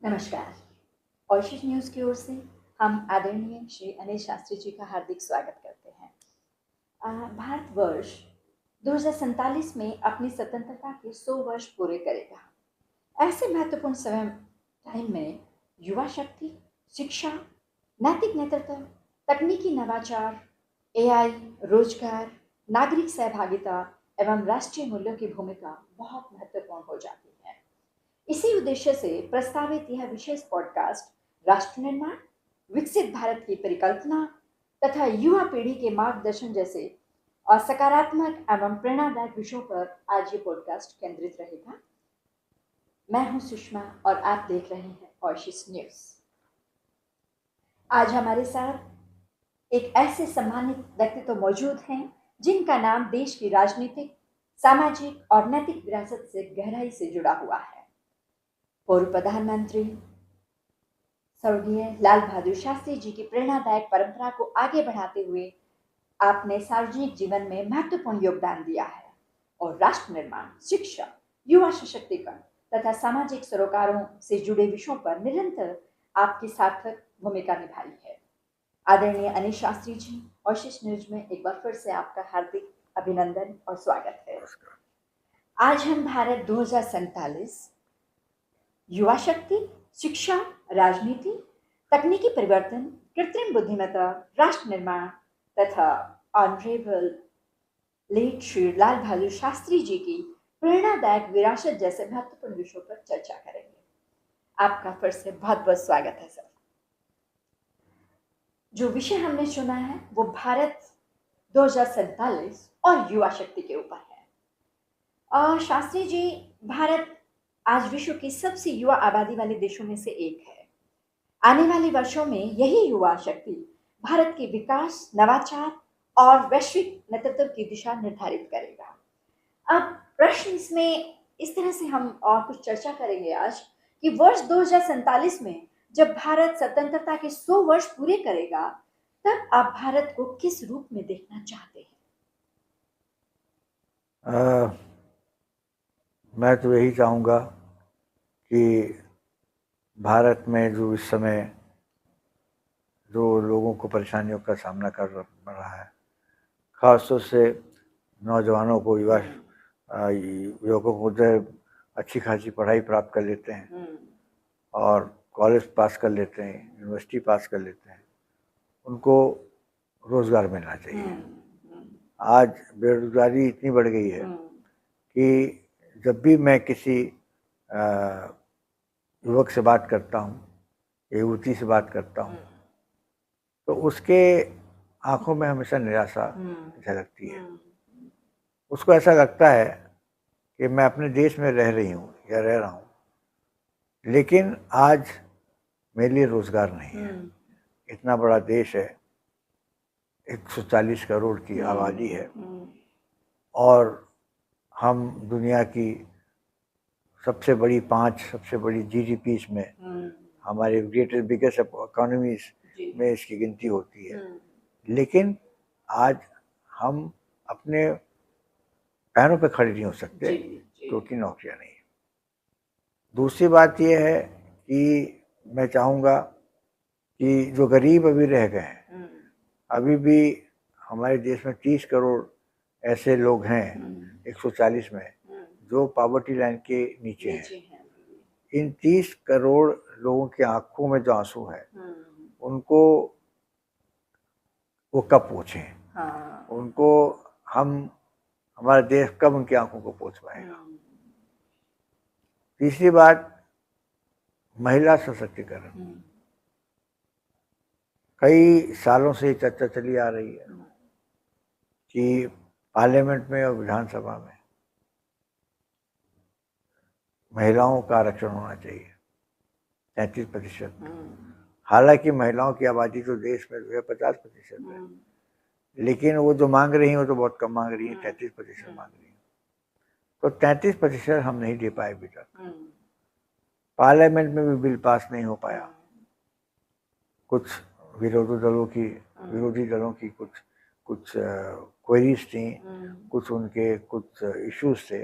नमस्कार। ऑशिश न्यूज़ की ओर से हम आदरणीय श्री अनिल शास्त्री जी का हार्दिक स्वागत करते हैं। भारतवर्ष 2047 में अपनी स्वतंत्रता के 100 वर्ष पूरे करेगा। ऐसे महत्वपूर्ण समय टाइम में युवा शक्ति, शिक्षा, नैतिक नेतृत्व, तकनीकी नवाचार, एआई, रोजगार, नागरिक सहभागिता एवं राष्ट्रीय मूल्यों की भूमिका बहुत महत्वपूर्ण हो जाती है। इसी उद्देश्य से प्रस्तावित यह विशेष पॉडकास्ट राष्ट्र निर्माण, विकसित भारत की परिकल्पना तथा युवा पीढ़ी के मार्गदर्शन जैसे और सकारात्मक एवं प्रेरणादायक विषयों पर आज ये पॉडकास्ट केंद्रित रहेगा। मैं हूं सुषमा और आप देख रहे हैं ऑशिश न्यूज। आज हमारे साथ एक ऐसे सम्मानित व्यक्तित्व तो मौजूद हैं जिनका नाम देश की राजनीतिक, सामाजिक और नैतिक विरासत से गहराई से जुड़ा हुआ है। पूर्व प्रधानमंत्री स्वर्गीय लाल बहादुर शास्त्री जी की प्रेरणादायक परंपरा को आगे बढ़ाते हुए आपने सार्वजनिक जीवन में महत्वपूर्ण योगदान दिया है और राष्ट्र निर्माण, शिक्षा, युवा सशक्तिकरण तथा सामाजिक सरोकारों से जुड़े विषयों पर निरंतर आपकी सार्थक भूमिका निभाई है। आदरणीय अनिल शास्त्री जी, ऑशिश न्यूज में एक बार फिर से आपका हार्दिक अभिनंदन और स्वागत है। आज हम भारत 2047 युवा शक्ति, शिक्षा, राजनीति, तकनीकी परिवर्तन, कृत्रिम बुद्धिमत्ता, राष्ट्र निर्माण तथा ऑनरेबल लेट श्री लाल बहादुर शास्त्री जी की प्रेरणादायक विरासत जैसे महत्वपूर्ण विषयों पर चर्चा करेंगे। आपका फिर से बहुत बहुत स्वागत है सर। जो विषय हमने चुना है वो भारत 2047 और युवा शक्ति के ऊपर है। और शास्त्री जी, भारत आज विश्व की सबसे युवा आबादी वाले देशों में से एक है। आने वाले वर्षों में यही युवा शक्ति भारत के विकास, नवाचार और वैश्विक नेतृत्व की दिशा निर्धारित करेगा। अब प्रश्न इसमें इस तरह से हम और कुछ चर्चा करेंगे आज कि वर्ष 2047 में जब भारत स्वतंत्रता के 100 वर्ष पूरे करेगा, तब आप भारत को किस रूप में देखना चाहते हैं? मैं तो यही चाहूँगा कि भारत में जो इस समय जो लोगों को परेशानियों का सामना कर रहा है, ख़ासतौर से नौजवानों को, युवकों को जो अच्छी खासी पढ़ाई प्राप्त कर लेते हैं और कॉलेज पास कर लेते हैं, यूनिवर्सिटी पास कर लेते हैं, उनको रोज़गार मिलना चाहिए। आज बेरोज़गारी इतनी बढ़ गई है कि जब भी मैं किसी युवक से बात करता हूँ, युवती से बात करता हूँ, तो उसके आंखों में हमेशा निराशा झलकती है। उसको ऐसा लगता है कि मैं अपने देश में रह रही हूँ या रह रहा हूँ, लेकिन आज मेरे लिए रोज़गार नहीं है। इतना बड़ा देश है, 140 करोड़ की आबादी है और हम दुनिया की सबसे बड़ी 5 सबसे बड़ी जीडीपीज में हमारे बिगेस्ट इकोनॉमीज में इसकी गिनती होती है। लेकिन आज हम अपने पैरों पे खड़े नहीं हो सकते क्योंकि नौकरियां नहीं है। दूसरी बात यह है कि मैं चाहूँगा कि जो गरीब अभी रह गए हैं, अभी भी हमारे देश में 30 करोड़ ऐसे लोग हैं 140 में जो पॉवर्टी लाइन के नीचे हैं। इन 30 करोड़ लोगों की आंखों में जो आंसू है, उनको वो कब पोंछें? उनको हमारा देश कब उनकी आंखों को पोंछ पाएगा? तीसरी बात, महिला सशक्तिकरण। कई सालों से चर्चा चली आ रही है कि पार्लियामेंट में और विधानसभा में महिलाओं का आरक्षण होना चाहिए 33%। हालांकि महिलाओं की आबादी तो देश में 50% है, लेकिन वो जो मांग रही हैं वो तो बहुत कम मांग रही है, 33% मांग रही है। तो 33% हम नहीं दे पाए अभी तक। पार्लियामेंट में भी बिल पास नहीं हो पाया। कुछ विरोधी दलों की कुछ क्वेरीज थी, कुछ उनके कुछ इश्यूज थे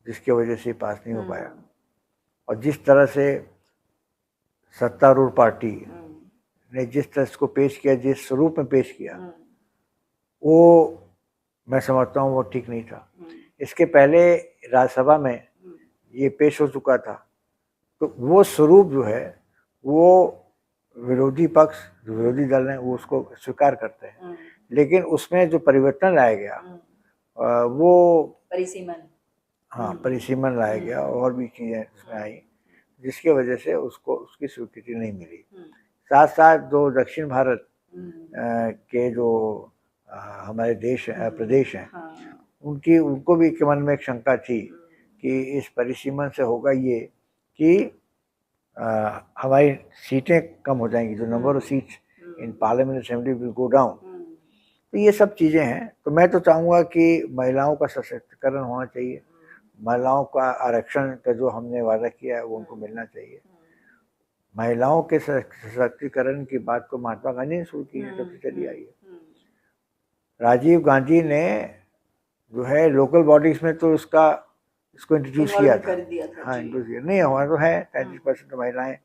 जिसकी वजह से पास नहीं हो पाया। और जिस तरह से सत्तारूढ़ पार्टी ने जिस तरह इसको पेश किया, जिस स्वरूप में पेश किया, वो मैं समझता हूँ वो ठीक नहीं था। इसके पहले राज्यसभा में ये पेश हो चुका था, तो वो स्वरूप जो है वो विरोधी पक्ष, जो विरोधी दल है, वो उसको स्वीकार करते हैं। लेकिन उसमें जो परिवर्तन लाया गया वो परिसीमन, हाँ परिसीमन लाया गया, और भी चीज़ें उसमें आई जिसकी वजह से उसको उसकी स्वीकृति नहीं मिली। साथ साथ जो दक्षिण भारत के जो हमारे देश प्रदेश हैं, उनको भी मन में एक शंका थी कि इस परिसीमन से होगा ये कि हमारी सीटें कम हो जाएंगी, जो number of seats in parliament assembly will go down. तो ये सब चीज़ें हैं। तो मैं तो चाहूँगा कि महिलाओं का सशक्तिकरण होना चाहिए, महिलाओं का आरक्षण का जो हमने वादा किया है वो उनको मिलना चाहिए। महिलाओं के सशक्तिकरण की बात को महात्मा गांधी ने शुरू की है, तब से चली आई है। राजीव गांधी ने जो है लोकल बॉडीज में तो इसको इंट्रोड्यूस किया था। हाँ इंट्रोड्यूस किया। नहीं हमारा तो है 33% तो महिलाएं।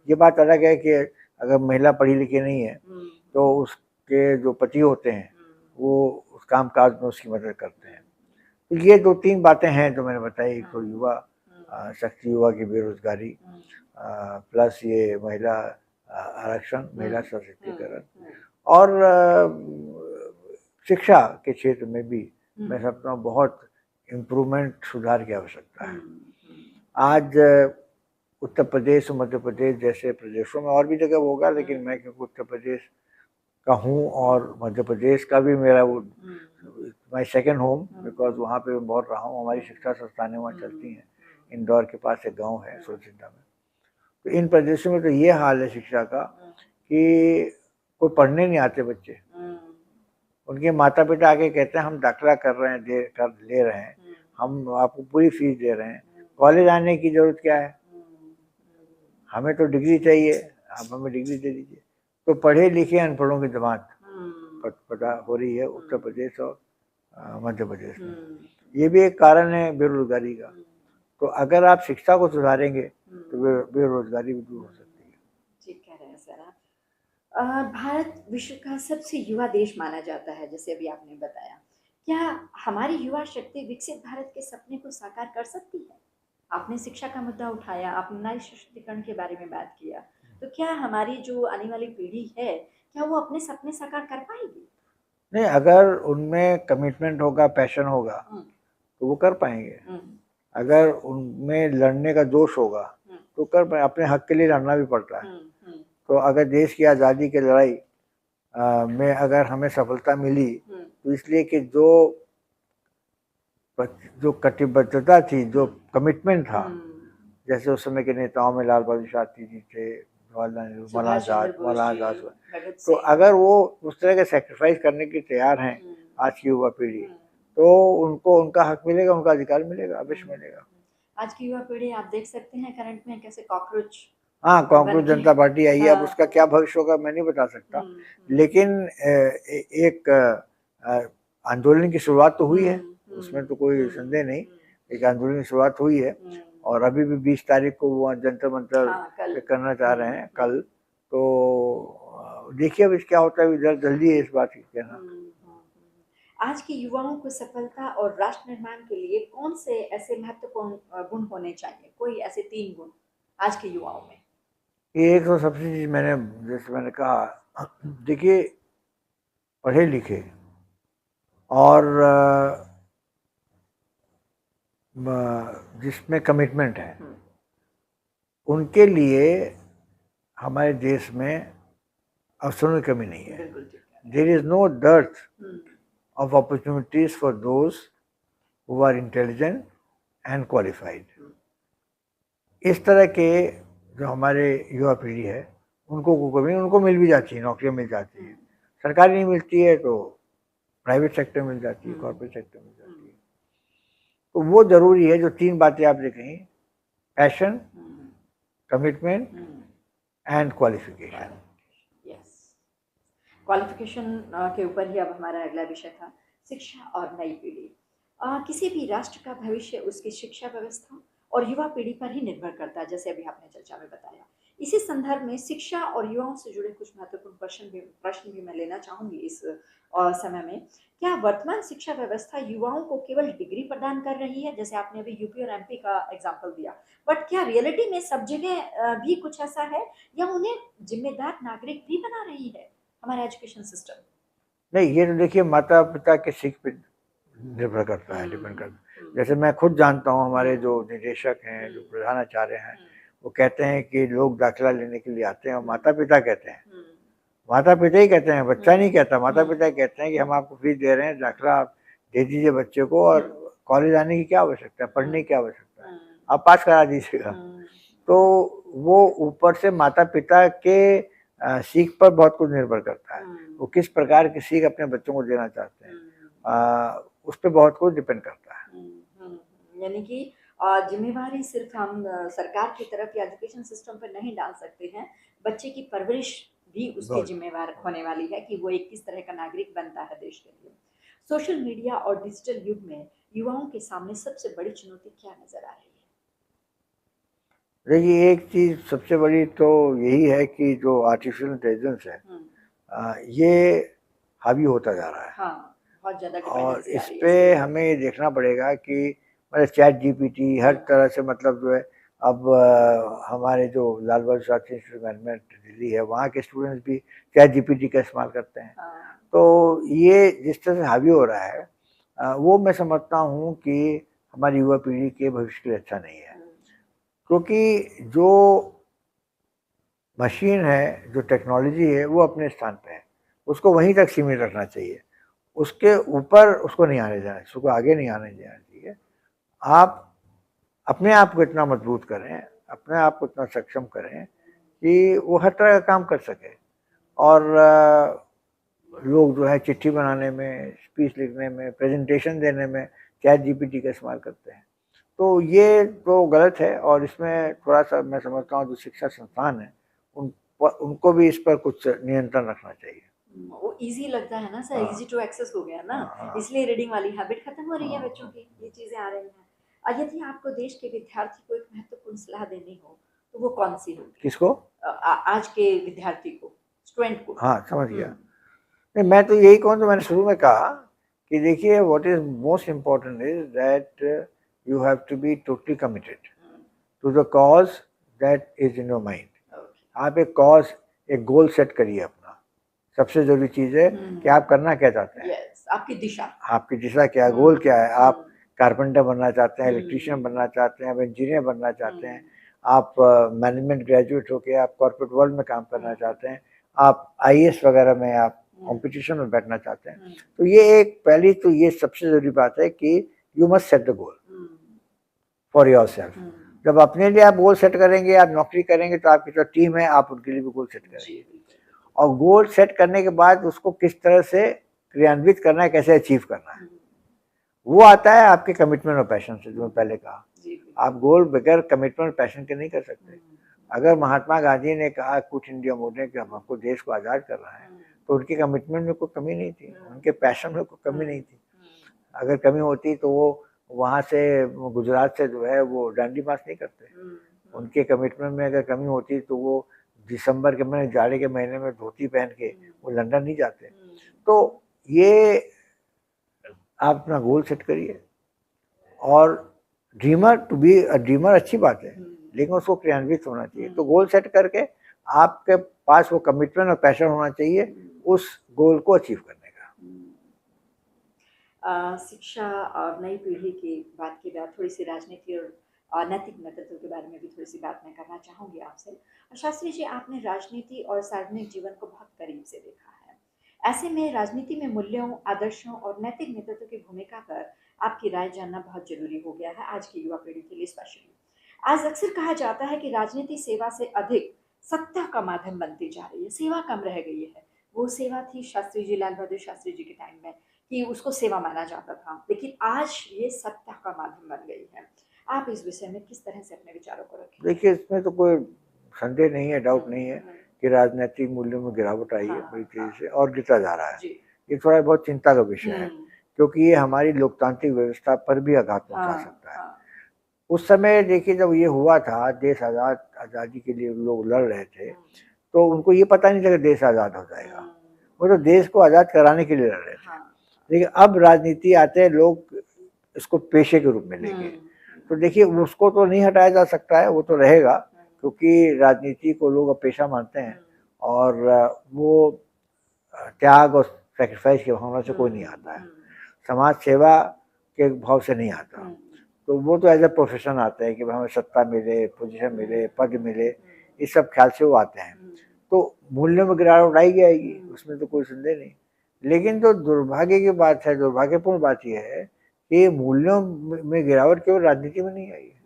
ये बात अलग है कि अगर महिला पढ़ी लिखी नहीं है तो उसके जो पति होते हैं वो उस काम काज में उसकी मदद करते हैं। तो ये 2-3 बातें हैं जो मैंने बताई। एक तो युवा शक्ति, युवा की बेरोजगारी, प्लस ये महिला आरक्षण, महिला सशक्तिकरण, और शिक्षा के क्षेत्र में भी मैं समझता हूँ बहुत इम्प्रूवमेंट, सुधार की आवश्यकता है। आज उत्तर प्रदेश और मध्य प्रदेश जैसे प्रदेशों में और भी जगह होगा, लेकिन मैं क्योंकि उत्तर प्रदेश का हूँ और मध्य प्रदेश का भी मेरा वो माई सेकेंड होम, बिकॉज वहाँ पे मैं बहुत रहा हूँ। हमारी शिक्षा संस्थानें वहाँ चलती हैं। इंदौर के पास एक गांव है सुरसिंदा में। तो इन प्रदेशों में तो ये हाल है शिक्षा का कि कोई पढ़ने नहीं आते बच्चे। उनके माता पिता आके कहते हैं हम दाखिला कर रहे हैं, ले रहे हैं, हम आपको पूरी फीस दे रहे हैं, कॉलेज आने की जरूरत क्या है, हमें तो डिग्री चाहिए, आप हमें डिग्री दे दीजिए। तो पढ़े लिखे अनपढ़ों की जमात पता हो रही है उत्तर प्रदेश और मध्य प्रदेश में। ये भी एक कारण है बेरोजगारी का। तो अगर आप शिक्षा को सुधारेंगे तो बेरोजगारी भी दूर हो सकती है। ठीक कह रहे हैं सर आप। भारत विश्व का सबसे युवा देश माना जाता है, जैसे अभी आपने बताया। क्या हमारी युवा शक्ति विकसित भारत के सपने को साकार कर सकती है? आपने शिक्षा का मुद्दा उठाया, आपने नारी सशक्तिकरण के बारे में बात किया, तो क्या हमारी जो आने वाली पीढ़ी है, क्या वो अपने सपने साकार कर पाएगी? नहीं, अगर उनमें कमिटमेंट होगा, पैशन होगा तो वो कर पाएंगे। अगर उनमें लड़ने का जोश होगा तो कर पाए। अपने हक के लिए लड़ना भी पड़ता है। तो अगर देश की आज़ादी की लड़ाई में अगर हमें सफलता मिली तो इसलिए कि जो कटिबद्धता थी, जो कमिटमेंट था, जैसे उस समय के नेताओं में लाल बहादुर शास्त्री जी थे, जवाहरलाल नेहरू, मौलाना आजाद, तो अगर वो उस तरह के सेक्रीफाइस करने के तैयार हैं आज की युवा पीढ़ी, तो उनको उनका हक मिलेगा, उनका अधिकार मिलेगा, अवश्य मिलेगा। आज की युवा पीढ़ी आप देख सकते हैं करंट में कैसे कॉकरोच, हाँ कांग्रेस जनता पार्टी आई है। अब उसका क्या भविष्य होगा मैं नहीं बता सकता, लेकिन एक आंदोलन की शुरुआत तो हुई है, उसमें तो कोई संदेह नहीं। एक आंदोलन की शुरुआत हुई है और अभी भी 20 तारीख को वो जंतर मंतर करना चाह रहे हैं कल। तो देखिए अब क्या होता है, जल्दी है इस बात की कहना। आज के युवाओं को सफलता और राष्ट्र निर्माण के लिए कौन से ऐसे महत्वपूर्ण गुण होने चाहिए? कोई ऐसे 3 गुण आज के युवाओं में। एक तो सबसे चीज जैसे मैंने कहा, देखिए पढ़े लिखे और जिसमें कमिटमेंट है, उनके लिए हमारे देश में अवसरों की कमी नहीं है। There is no dearth of opportunities for those who are intelligent and qualified. इस तरह के जो हमारे युवा पीढ़ी है उनको मिल भी जाती है, नौकरियां मिल जाती है। सरकारी नहीं मिलती है तो प्राइवेट सेक्टर मिल जाती है, कॉर्पोरेट सेक्टर मिल जाती है। तो वो जरूरी है जो 3 बातें आपने कही, passion, commitment and qualification. Qualification के ऊपर ही अब हमारा अगला विषय था, शिक्षा और नई पीढ़ी। किसी भी राष्ट्र का भविष्य उसकी शिक्षा व्यवस्था और युवा पीढ़ी पर ही निर्भर करता है, जैसे अभी आपने चर्चा में बताया। इसी संदर्भ में शिक्षा और युवाओं से जुड़े कुछ महत्वपूर्ण प्रश्न भी मैं लेना चाहूंगी इस समय में। क्या वर्तमान शिक्षा व्यवस्था युवाओं को केवल डिग्री प्रदान कर रही है, जैसे आपने अभी यूपी और एमपी का एग्जाम्पल दिया, बट क्या रियलिटी में सब जगह भी कुछ ऐसा है, या उन्हें जिम्मेदार नागरिक भी बना रही है हमारा एजुकेशन सिस्टम? नहीं, ये तो देखिए माता पिता के सीख पे निर्भर करता है, डिपेंड करता है। जैसे मैं खुद जानता हूँ, हमारे जो निदेशक हैं, जो प्रधानाचार्य हैं, वो कहते हैं कि लोग दाखिला लेने के लिए आते हैं और माता पिता कहते हैं, माता पिता ही कहते हैं, बच्चा नहीं कहता, माता पिता कहते हैं कि हम आपको फीस दे रहे हैं, दाखिला आप दे दीजिए बच्चे को, और कॉलेज आने की क्या आवश्यकता है, पढ़ने की क्या आवश्यकता है, आप पास करा दीजिएगा। तो वो ऊपर से माता पिता के सीख पर बहुत कुछ निर्भर करता है, वो किस प्रकार की सीख अपने बच्चों को देना चाहते हैं, उस पर बहुत कुछ डिपेंड करता है। यानी कि जिम्मेवारी सिर्फ हम सरकार की तरफ या एजुकेशन सिस्टम पर नहीं डाल सकते हैं, बच्चे की परवरिश भी उसकी जिम्मेवार होने वाली है कि वो एक किस तरह का नागरिक बनता है देश के लिए। सोशल मीडिया और डिजिटल युग में युवाओं के सामने सबसे बड़ी चुनौती क्या नजर आ रही है? देखिए, एक चीज सबसे बड़ी तो यही है कि जो आर्टिफिशियल इंटेलिजेंस है, ये हावी होता जा रहा है। हाँ, बहुत ज्यादा और डिपेंडेंसी आ इस रही है पे हमें ये देखना पड़ेगा कि मतलब चैट जीपीटी हर तरह से, मतलब जो है अब हमारे जो Lal Bahadur Shastri institute of management Delhi है, वहाँ के स्टूडेंट्स भी चैट जीपीटी का इस्तेमाल करते हैं। तो ये जिस तरह से हावी हो रहा है, वो मैं समझता हूँ कि हमारी युवा पीढ़ी के भविष्य के लिए अच्छा नहीं है, क्योंकि जो मशीन है, जो टेक्नोलॉजी है, वो अपने स्थान पे है, उसको वहीं तक सीमित रखना चाहिए, उसके ऊपर उसको नहीं आने देना, उसको आगे नहीं आने देना चाहिए। आप अपने आप को इतना मजबूत करें, अपने आप को इतना सक्षम करें कि वो हर तरह का काम कर सके। और लोग जो है चिट्ठी बनाने में, स्पीच लिखने में, प्रेजेंटेशन देने में चैट जीपीटी का इस्तेमाल करते हैं। तो ये तो गलत है, और इसमें थोड़ा सा मैं समझता हूँ जो शिक्षा संस्थान है उनको भी इस पर कुछ नियंत्रण रखना चाहिए। वो इजी लगता है ना सर, इजी टू एक्सेस हो गया ना, इसलिए रीडिंग वाली हैबिट खत्म हो रही है बच्चों की, ये चीजें आ रही हैं। यदि आपको देश के विद्यार्थी को एक महत्वपूर्ण सलाह देनी हो तो वो कौन सी होगी? किसको? आज के विद्यार्थी को, स्टूडेंट को। हाँ, समझ गया। नहीं, मैं तो यही कहूँ, तो मैंने शुरू में कहा कि देखिए, what is most important is that you have to be totally committed to the cause that is in your mind. आप एक कॉज, एक गोल सेट करिए अपना। सबसे जरूरी चीज है कि आप करना क्या चाहते हैं, आपकी दिशा, आपकी दिशा क्या है, गोल क्या है। आप कारपेंटर बनना चाहते हैं, इलेक्ट्रीशियन बनना चाहते हैं, आप इंजीनियर बनना चाहते हैं, आप मैनेजमेंट ग्रेजुएट होके आप कॉर्पोरेट वर्ल्ड में काम करना चाहते हैं, आप आईएएस वगैरह में आप कंपटीशन में बैठना चाहते हैं, तो ये एक पहली तो ये सबसे जरूरी बात है कि you must set the goal for yourself. जब अपने लिए आप गोल सेट करेंगे, आप नौकरी करेंगे, तो आपकी जो टीम है, आप उनके लिए भी गोल सेट करेंगे, और गोल सेट करने के बाद उसको किस तरह से क्रियान्वित करना है, कैसे अचीव करना है, वो आता है आपके कमिटमेंट और पैशन से, जो मैं पहले कहा। आप गोल बगैर कमिटमेंट और पैशन के नहीं कर सकते। अगर महात्मा गांधी ने कहा क्विट इंडिया मूवमेंट कि हमको देश को आज़ाद करना है, तो उनके कमिटमेंट में कोई कमी नहीं थी, उनके पैशन में कोई कमी नहीं थी। अगर कमी होती तो वो वहाँ से गुजरात से जो है वो डांडी मार्च नहीं करते। उनके कमिटमेंट में अगर कमी होती तो वो दिसंबर के महीने, जाड़े के महीने में धोती पहन के वो लंदन नहीं जाते। तो ये आप अपना गोल सेट करिए, और dreamer to be a dreamer अच्छी बात है, लेकिन उसको क्रियान्वित होना चाहिए। तो गोल सेट करके आपके पास वो कमिटमेंट और पैशन होना चाहिए उस गोल को अचीव करने का। शिक्षा और नई पीढ़ी की बात के बाद थोड़ी सी राजनीति और नैतिक नेतृत्व के बारे में भी थोड़ी सी बात मैं करना चाहूँगी आपसे। शास्त्री जी, आपने राजनीति और सार्वजनिक जीवन को बहुत करीब से देखा है, ऐसे में राजनीति में मूल्यों, आदर्शों और नैतिक नेतृत्व की भूमिका पर आपकी राय जानना बहुत जरूरी हो गया है आज की युवा पीढ़ी के लिए स्पेशली। आज अक्सर कहा जाता है कि राजनीति सेवा से अधिक सत्ता का माध्यम बनती जा रही है, सेवा कम रह गई है। वो सेवा थी शास्त्री जी, लाल बहादुर शास्त्री जी के टाइम में, कि उसको सेवा माना जाता था, लेकिन आज ये सत्ता का माध्यम बन गई है। आप इस विषय में किस तरह से अपने विचारों को रखें? देखिए, इसमें तो कोई संदेह नहीं है, डाउट नहीं है कि राजनीतिक मूल्यों में गिरावट आई है बड़ी तेजी से, और गिरता जा रहा है। ये थोड़ा बहुत चिंता का विषय है, क्योंकि ये हमारी लोकतांत्रिक व्यवस्था पर भी आघात पहुंचा सकता है। उस समय देखिए जब ये हुआ था, देश आज़ादी के लिए लोग लड़ रहे थे, तो उनको ये पता नहीं था कि देश आज़ाद हो जाएगा। वो तो देश को आज़ाद कराने के लिए लड़ रहे थे। हाँ। लेकिन अब राजनीति आते लोग इसको पेशे के रूप में लेंगे। तो देखिए उसको तो नहीं हटाया जा सकता है, वो तो रहेगा, क्योंकि राजनीति को लोग अब पेशा मानते हैं और वो त्याग और सैक्रिफाइस की भावना से कोई नहीं आता है, समाज सेवा के भाव से नहीं आता। तो वो तो एज ए प्रोफेशन आता है कि हमें सत्ता मिले, पोजीशन मिले, पद मिले, इस सब ख्याल से वो आते हैं। तो मूल्यों में गिरावट आई जाएगी, उसमें तो कोई संदेह नहीं। लेकिन जो दुर्भाग्य की बात है, दुर्भाग्यपूर्ण बात यह है कि मूल्यों में गिरावट केवल राजनीति में नहीं आई है।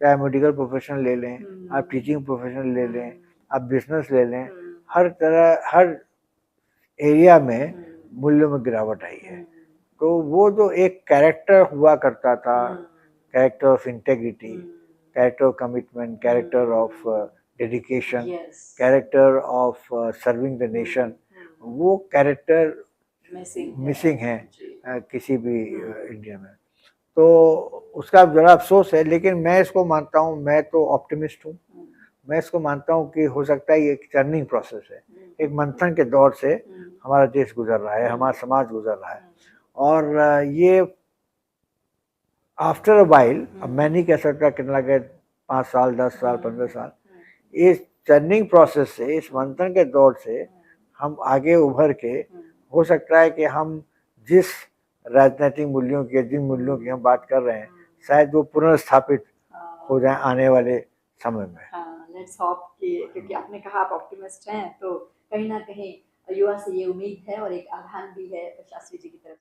चाहे मेडिकल प्रोफेशन ले लें, आप टीचिंग प्रोफेशन ले लें, आप बिजनेस ले लें, हर तरह हर एरिया में मूल्यों में गिरावट आई है। तो वो जो एक कैरेक्टर हुआ करता था, character of integrity, character of commitment, character of dedication, character of serving the nation, वो कैरेक्टर मिसिंग है किसी भी इंडिया में। तो उसका ज़रा अफसोस है, लेकिन मैं इसको मानता हूँ, मैं तो ऑप्टिमिस्ट हूँ। मैं इसको मानता हूँ कि हो सकता है ये एक टर्निंग प्रोसेस है, एक मंथन के दौर से हमारा देश गुजर रहा है, हमारा समाज गुजर रहा है। और ये आफ्टर अ वाइल, अब मैं नहीं कह सकता कितना लगे, 5 साल, 10 साल, 15 साल, इस टर्निंग प्रोसेस से, इस मंथन के दौर से हम आगे उभर के हो सकता है कि हम जिस राजनीतिक मूल्यों की, जिन मूल्यों की हम बात कर रहे हैं, शायद वो पुनर्स्थापित हो जाए आने वाले समय में। लेट्स होप कि, क्योंकि आपने कहा आप ऑप्टिमिस्ट हैं, तो कहीं ना कहीं युवा से ये उम्मीद है और एक आह्वान भी है शास्त्री जी की तरफ।